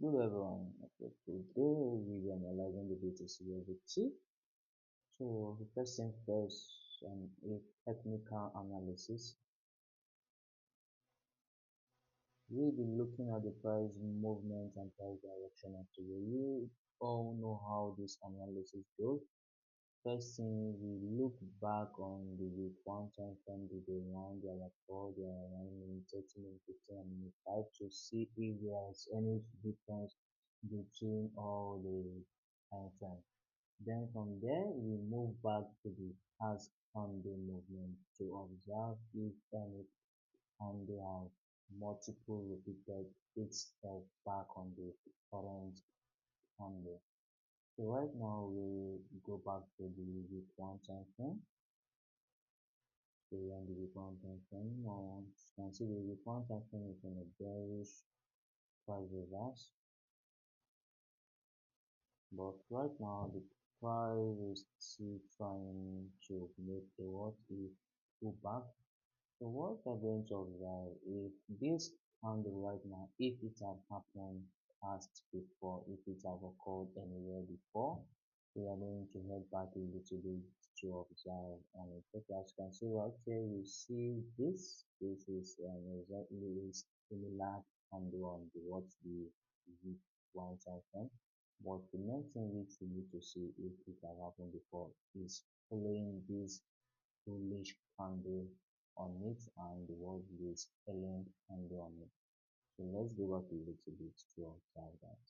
Good everyone. Okay, today we will be analyzing the BTCUSD. So the first thing first, a technical analysis. We'll be looking at the price movement and price direction of today. You all know how this analysis goes. First thing, we look back on the week one time frame, the day one, the other four, the other 1 minute, 30 minutes, 15 and minute 5 to see if there's any difference between all the time frames. Then from there, we move back to the ask candle movement to observe if any candle have multiple repeated itself back on the current candle. So right now we go back to the week one time frame. So we're on the week one time frame. Now you can see the week one time frame is in a bearish price reverse. But right now the price is still trying to make a what if pullback. So what we're going to observe if this candle right now, if it had happened past before, if it had occurred anywhere before, we are going to head back a little bit to observe on it. Okay, as you can see right here, you see this. This is exactly similar candle on the what the week one time frame. But the next thing which we need to see if it had happened before is following this bullish candle on it and the word is Ellen candle on it. So let's go back a little bit to observe that.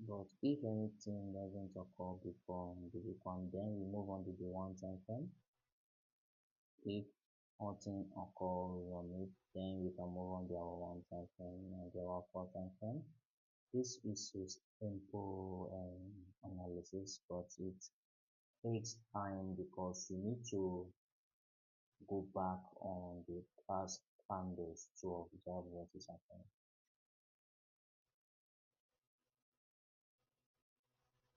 But if anything doesn't occur before the week one, then we move on to the one time frame. If nothing occurs on it, then we can move on to our one time frame and our four time frame. This is a simple analysis, but it takes time because you need to go back on the past candles to observe what is happening.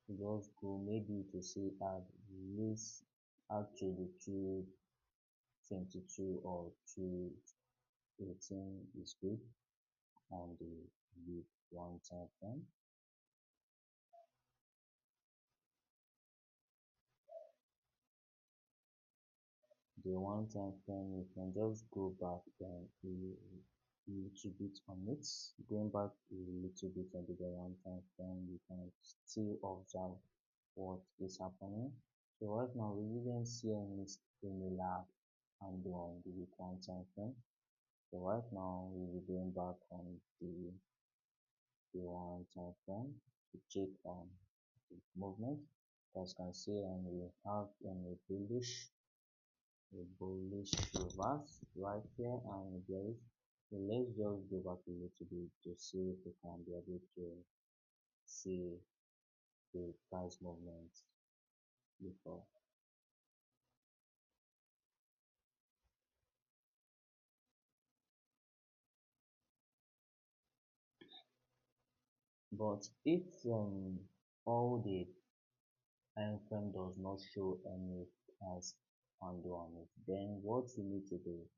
Just go maybe to see at least actually 222 or 218 is good on the week one time frame. The one time frame you can just go back then a little bit on it. Going back a little bit onto the one time frame, you can still observe what is happening. So right now we didn't see any similar handle on the week one time frame. So right now we will be going back on the one time frame to check on the movement. As you can see, and we have a bullish reverse right here and bearish. So let's just go back a little bit to see if we can be able to see the price movement before. But if all the time frame does not show any price candle on it, then what you need to do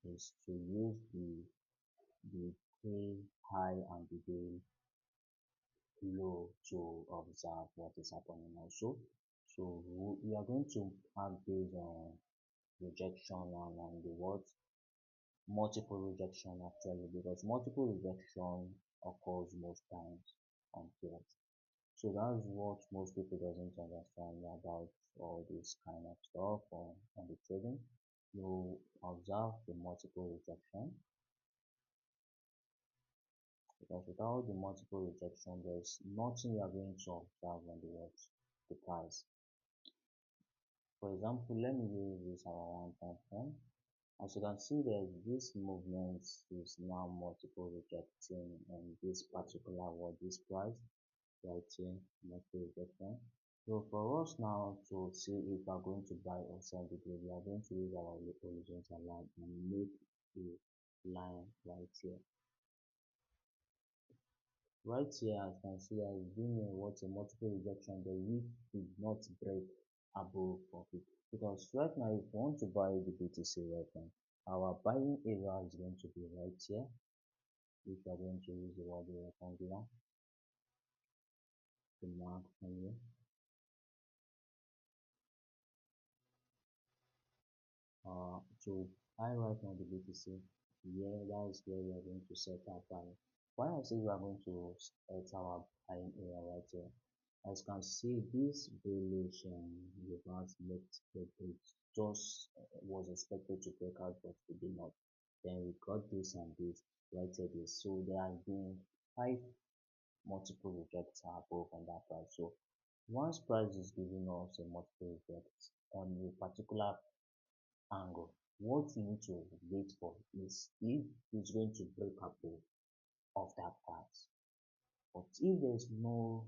is to use the day high and the day low to observe what is happening also. So we are going to have based on rejection and on the what multiple rejection actually, because multiple rejection occurs most times on field. So that's what most people doesn't understand about all this kind of stuff on the trading. You observe the multiple rejection because without the multiple rejection, there's nothing you are going to observe on the watch, the price. For example, let me use this our one time frame. As you can see there, this movement is now multiple rejecting and this particular what this price right here, multiple rejection. So for us now to see if we are going to buy or sell the day, we are going to use our horizontal line and make a line right here. Right here, as you can see, there is been a what a multiple rejection. The wick did not break above 40. Because right now, if you want to buy the BTC right now, our buying area is going to be right here. If you are going to use the word rectangular to mark from here, to buy right now the BTC, yeah, that is where we are going to set our buy. Why I say we are going to set our buying area right here? As you can see, this bullish reverse left it just was expected to break out, but it did not. Then we got this and this right here. This. So there has been five multiple rejects above on that price. So once price is giving us a multiple reject on a particular angle, what you need to wait for is if it's going to break above of that price. But if there's no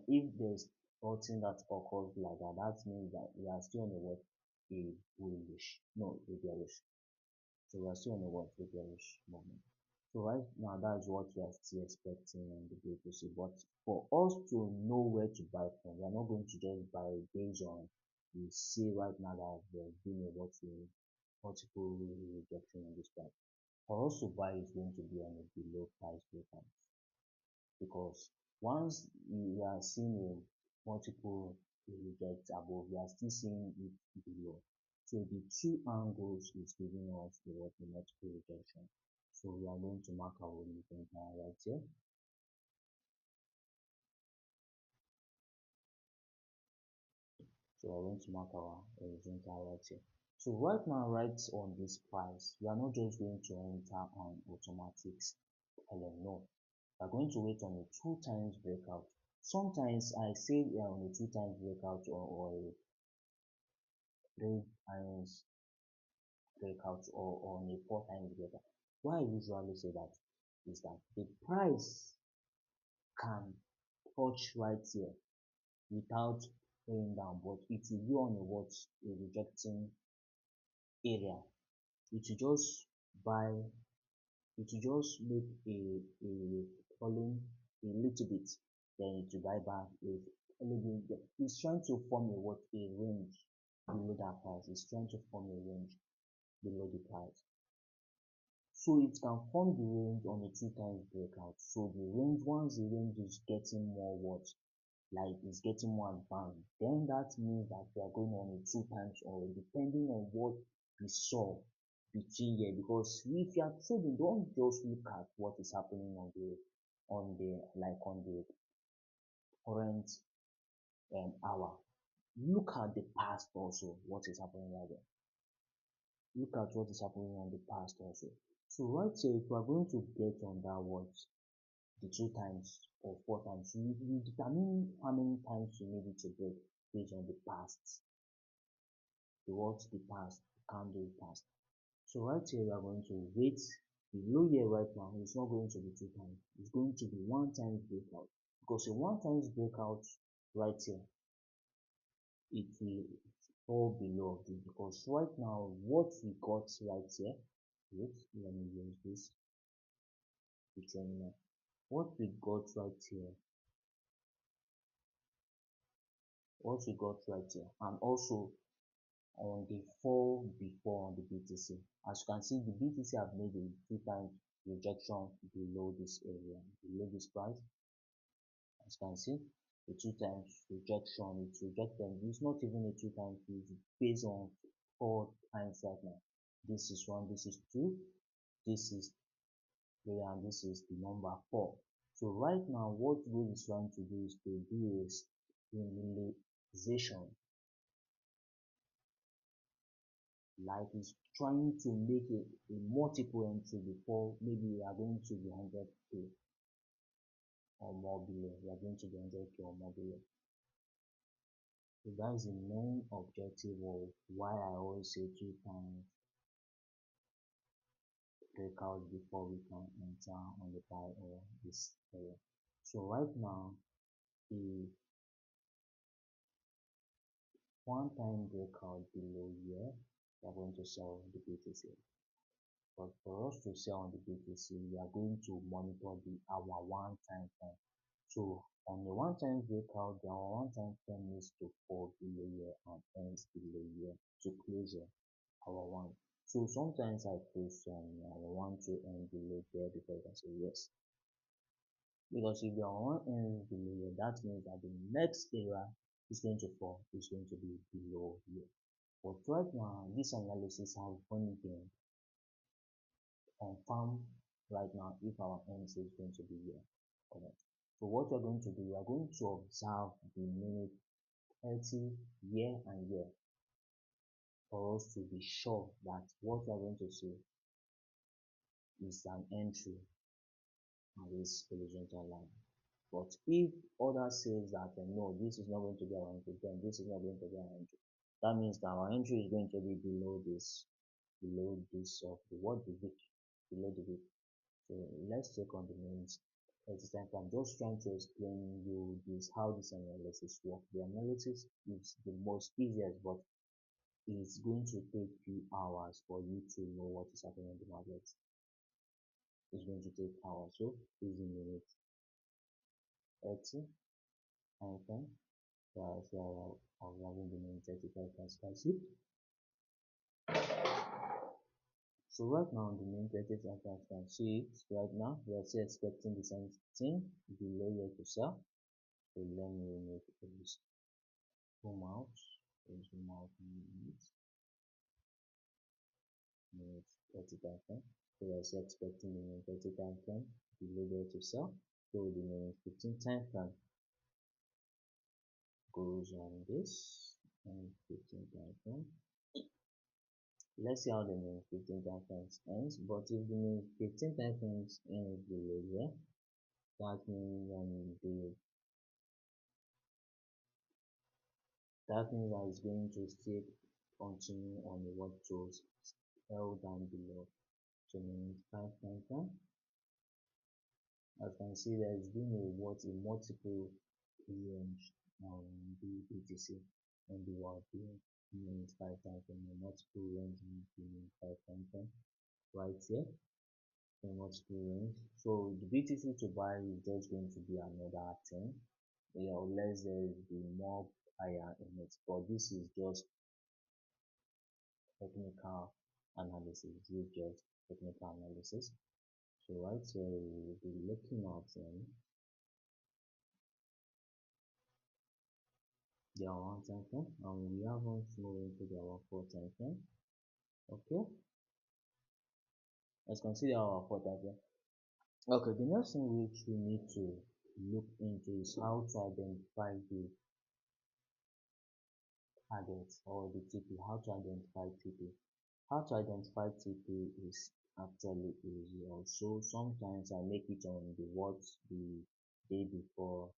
if there's nothing that occurs like that, that means that we are still on a what? A bullish, no, a bearish. So we are still on a what? A bearish moment. So right now, that's what we are still expecting on the BTC. But for us to know where to buy from, we are not going to just buy based on we see right now that there's been a what multiple rejection on this price. For us to buy is going to be on a below price breakout, because once we are seeing a multiple reject above, we are still seeing it below. So the two angles is giving us the multiple rejection. So we are going to mark our movement right here. So we're going to mark our horizontal right here. So right now, right on this price, we are not just going to enter on automatics alone. No, we are going to wait on a two times breakout. Sometimes I say on a two times breakout or a three times breakout or on a four times breakout. Why I usually say that is that the price can touch right here without going down, but it will be on a what? A rejecting area. It will just buy, it will just make a falling a little bit, then it will buy back a little bit. It's trying to form a what? A range below that price. It's trying to form a range below the price. So it can form the range on a two times breakout. So the range, once the range is getting more what? Like it's getting more advanced, then that means that we are going on a two times, or depending on what we saw between here. Because if you are trading, don't just look at what is happening on the current hour. Look at the past also, what is happening right there. Look at what is happening on the past also. So right here, if we are going to get on that what, the two times or four times, you determine how many times you need it to break based on the past, the past, the candle past. So right here, we are going to wait below here right now. It's not going to be two times. It's going to be one time breakout, because a one times breakout right here, it will fall below this, because right now what we got right here, wait, let me use this to train now. What we got right here, what we got right here, and also on the fall before on the BTC. As you can see, the BTC have made a two times rejection below this area, below this price. As you can see, the two times rejection, it's rejected. It's not even a two times, it's based on four times right now. This is one, this is two, this is three, and this is the number four. So right now, what we is trying to do is to do a stabilization, like it's trying to make a multiple entry before maybe we are going to be 100k or more below. We are going to be 100k or more below. So that's the main objective of why I always say two times breakout before we can enter on the buy or this area. So right now, the one time breakout below here, we are going to sell the BTC. But for us to sell on the BTC, we are going to monitor the our one time frame. So On the one time breakout, the one time trend needs to fall below here and ends below here to closure our one. So sometimes I post I want to end below there before you can say yes. Because if your one ends below here, that means that the next area is going to fall, is going to be below here. But right now, this analysis has only been confirmed right now if our end is going to be here. Correct. So what we're going to do, we are going to observe the minute 30 year and year for us to be sure that what we are going to see is an entry on this horizontal line. But if others says that no, this is not going to be our entry, then this is not going to be our entry. That means that our entry is going to be below this of the what the wick, below the wick. So let's check on the names. At this time, I'm just trying to explain you this how this analysis works. The analysis is the most easiest, but it's going to take few hours for you to know what is happening in the market. It's going to take hours. So is a minute 30 and then so I'm having the main 35 as I see. So right now the main 35 as can see it right now we are still expecting the same thing below here to sell. So let me make a list. Zoom out, zoom out minute 30 time frame. So we are still expecting the main 30 time frame below there to sell. So the main 15 time frame goes on this and 15 time frame. Let's see how the main 15 time frames ends. But if the main 15 time frames ends below here, that means that means that it's going to still continue on the what shows held down below. So means 5 time frame. As you can see, there has been a multiple range on the BTC and the what the means 5 time frame, a multiple range in the means 5 time frame right here. A multiple range. So the BTC to buy is just going to be another 10. Unless there is be more higher in it. But this is just technical analysis. This is just technical analysis. So right here we will be looking at the one time frame and we haven't moved into the our 4 time frame. Okay, let's consider our 4 time frame. Okay, the next thing which we need to look into is how to identify the targets or the TP, how to identify TP. How to identify TP is actually easy also. Sometimes I make it on the day before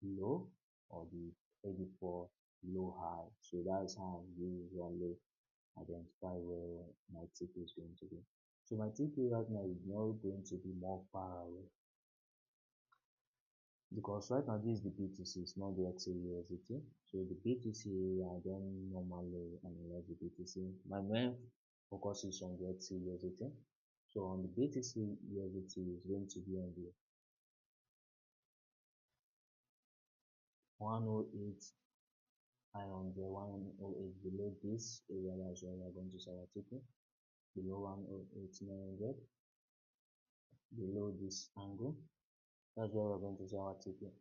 low or the day before low high. So that's how I usually identify where my TP is going to be. So my TP right now is not going to be more far away because right now this is the BTC, it's not the XAUSD. So the BTC I don't normally analyze the BTC. My main focus is on the XAUSD. So on the BTC USDT is going to be on the 108 high on the 108 below this area. That's where we are going to see our ticket below 108 900 below this angle. That's where we're going to see our ticket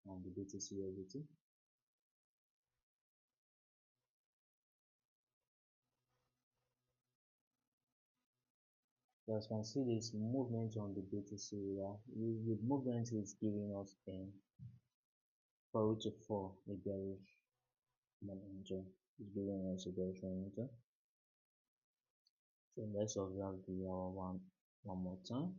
on the BTC USDT. So as you can see, this movement on the BTC area. The movement is giving us a for to fall a bearish momentum. It's giving us a bearish momentum. So let's observe the hour one more time.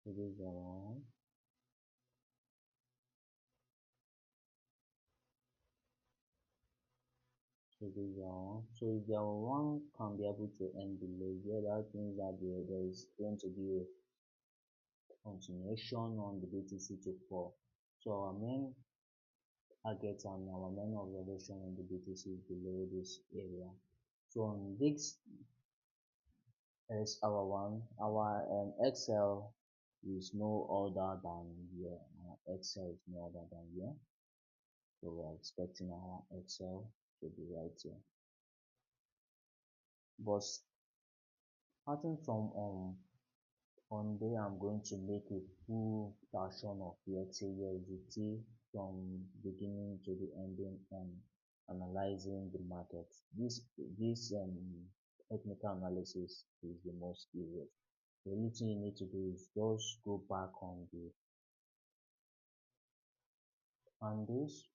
So this is our one. So this is our one. So if our one can be able to end below here, that means that there is going to be a continuation on the BTC to fall. So our main target and our main observation on the BTC is below this area. So on this is our one. Our Excel is no other than here. Our Excel is no other than here. So we're expecting our Excel to be right here. But starting from on day, I'm going to make a full version of the XAUSDT from beginning to the ending and analyzing the market. This technical analysis is the most easiest. The only thing you need to do is just go back on this,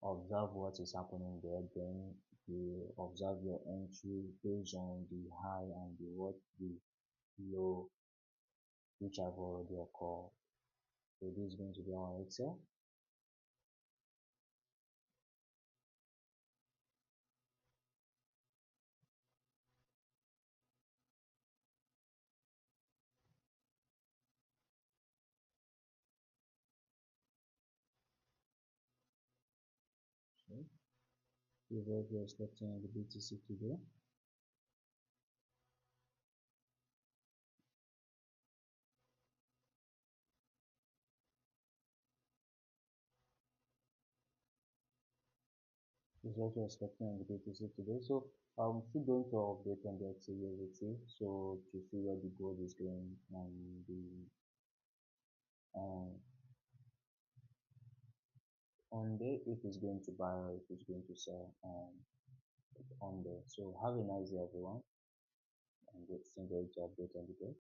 observe what is happening there, then you observe your entry based on the high and the low which I've already occurred. So this is going to be our Excel. So we've already expecting the BTC today. Is also expecting the BTC today. So I'm still going to update on the XAUSDT so to see where the gold is going and the um, on there if it's going to buy or if it's going to sell on there. So have a nice day everyone and get to update on the day.